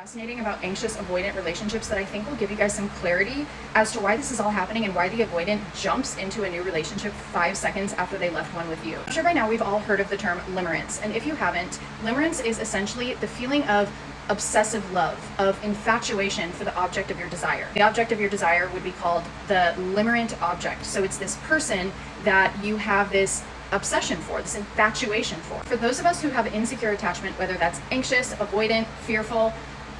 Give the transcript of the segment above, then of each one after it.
fascinating about anxious avoidant relationships that I think will give you guys some clarity as to why this is all happening and why the avoidant jumps into a new relationship 5 seconds after they left one with you. I'm sure by now we've all heard of the term limerence, and if you haven't, limerence is essentially the feeling of obsessive love, of infatuation for the object of your desire. The object of your desire would be called the limerent object. So it's this person that you have this obsession for, this infatuation for. For those of us who have insecure attachment, whether that's anxious, avoidant, fearful,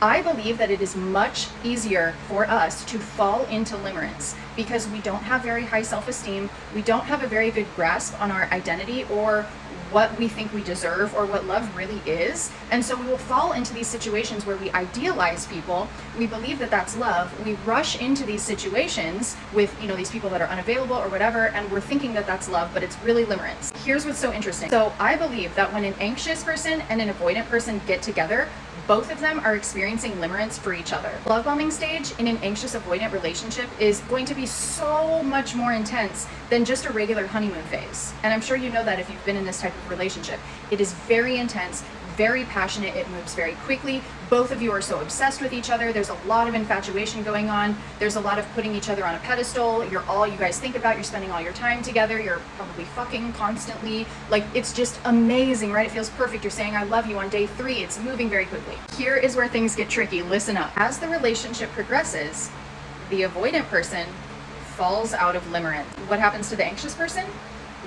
I believe that it is much easier for us to fall into limerence because we don't have very high self-esteem, we don't have a very good grasp on our identity or what we think we deserve or what love really is. And so we will fall into these situations where we idealize people, we believe that that's love, we rush into these situations with, these people that are unavailable or whatever, and we're thinking that that's love, but it's really limerence. Here's what's so interesting. So I believe that when an anxious person and an avoidant person get together, both of them are experiencing limerence for each other. Love bombing stage in an anxious avoidant relationship is going to be so much more intense than just a regular honeymoon phase. And I'm sure you know that if you've been in this type of relationship. It is very intense, very passionate, it moves very quickly. Both of you are so obsessed with each other. There's a lot of infatuation going on. There's a lot of putting each other on a pedestal. You guys think about, you're spending all your time together. You're probably fucking constantly. Like, it's just amazing, right? It feels perfect. You're saying, I love you on day 3. It's moving very quickly. Here is where things get tricky. Listen up. As the relationship progresses, the avoidant person falls out of limerence. What happens to the anxious person?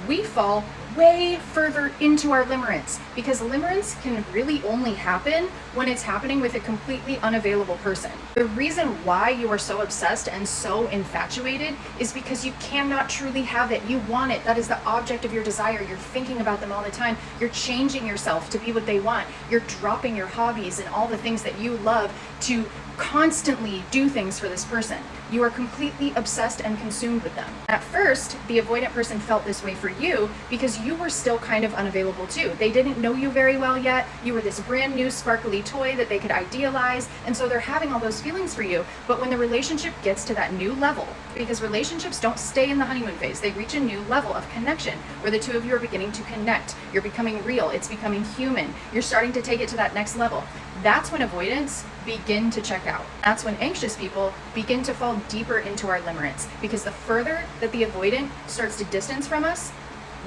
We fall way further into our limerence because limerence can really only happen when it's happening with a completely unavailable person. The reason why you are so obsessed and so infatuated is because you cannot truly have it. You want it. That is the object of your desire. You're thinking about them all the time. You're changing yourself to be what they want. You're dropping your hobbies and all the things that you love to constantly do things for this person. You are completely obsessed and consumed with them. At first, the avoidant person felt this way for you because you were still kind of unavailable too. They didn't know you very well yet. You were this brand new sparkly toy that they could idealize, and so they're having all those feelings for you. But when the relationship gets to that new level, because relationships don't stay in the honeymoon phase, they reach a new level of connection where the two of you are beginning to connect. You're becoming real. It's becoming human. You're starting to take it to that next level. That's when avoidants begin to check out. That's when anxious people begin to fall deeper into our limerence, because the further that the avoidant starts to distance from us,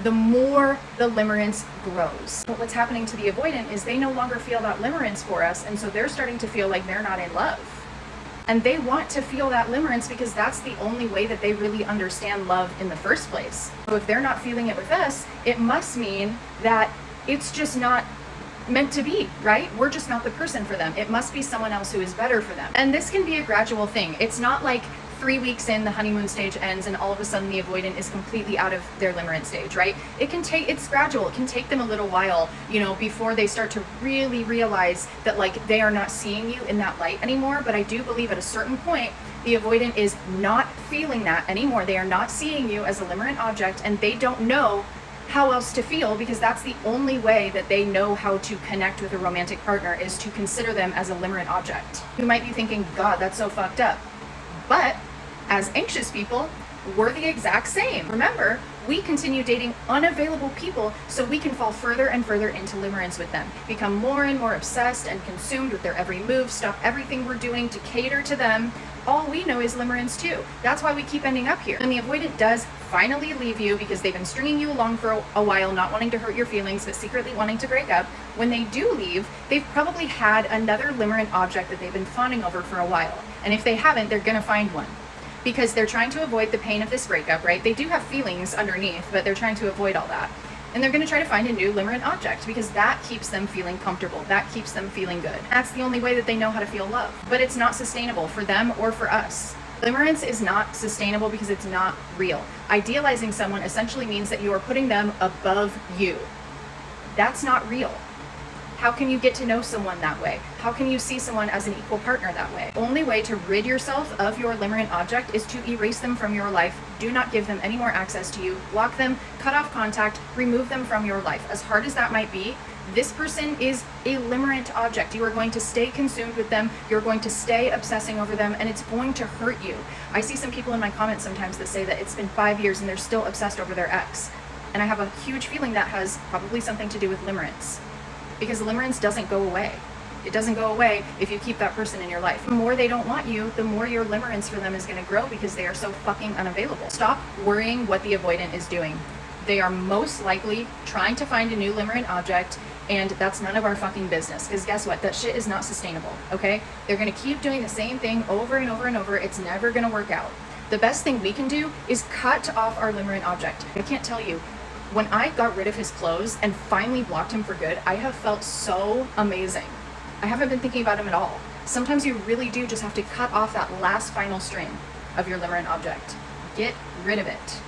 the more the limerence grows. But what's happening to the avoidant is they no longer feel that limerence for us, and so they're starting to feel like they're not in love. And they want to feel that limerence because that's the only way that they really understand love in the first place. So if they're not feeling it with us, it must mean that it's just not meant to be, right? We're just not the person for them. It must be someone else who is better for them. And this can be a gradual thing. It's not like 3 weeks in, the honeymoon stage ends and all of a sudden the avoidant is completely out of their limerence stage, right? It's gradual. It can take them a little while, before they start to really realize that they are not seeing you in that light anymore. But I do believe at a certain point, the avoidant is not feeling that anymore. They are not seeing you as a limerent object, and they don't know how else to feel, because that's the only way that they know how to connect with a romantic partner, is to consider them as a limerent object. You might be thinking, God, that's so fucked up. But as anxious people, we're the exact same. Remember, we continue dating unavailable people so we can fall further and further into limerence with them, become more and more obsessed and consumed with their every move, stop everything we're doing to cater to them. All we know is limerence too. That's why we keep ending up here. And the avoidant does finally leave you because they've been stringing you along for a while, not wanting to hurt your feelings, but secretly wanting to break up. When they do leave, they've probably had another limerent object that they've been fawning over for a while. And if they haven't, they're gonna find one, because they're trying to avoid the pain of this breakup, right? They do have feelings underneath, but they're trying to avoid all that. And they're gonna try to find a new limerent object because that keeps them feeling comfortable. That keeps them feeling good. That's the only way that they know how to feel love. But it's not sustainable for them or for us. Limerence is not sustainable because it's not real. Idealizing someone essentially means that you are putting them above you. That's not real. How can you get to know someone that way? How can you see someone as an equal partner that way? Only way to rid yourself of your limerent object is to erase them from your life. Do not give them any more access to you. Block them, cut off contact, remove them from your life. As hard as that might be, this person is a limerent object. You are going to stay consumed with them. You're going to stay obsessing over them, and it's going to hurt you. I see some people in my comments sometimes that say that it's been 5 years and they're still obsessed over their ex. And I have a huge feeling that has probably something to do with limerence, because limerence doesn't go away. It doesn't go away if you keep that person in your life. The more they don't want you, the more your limerence for them is going to grow because they are so fucking unavailable. Stop worrying what the avoidant is doing. They are most likely trying to find a new limerent object, and that's none of our fucking business. Because guess what? That shit is not sustainable, okay? They're going to keep doing the same thing over and over and over. It's never going to work out. The best thing we can do is cut off our limerent object. I can't tell you, when I got rid of his clothes and finally blocked him for good, I have felt so amazing. I haven't been thinking about him at all. Sometimes you really do just have to cut off that last final string of your limerent object. Get rid of it.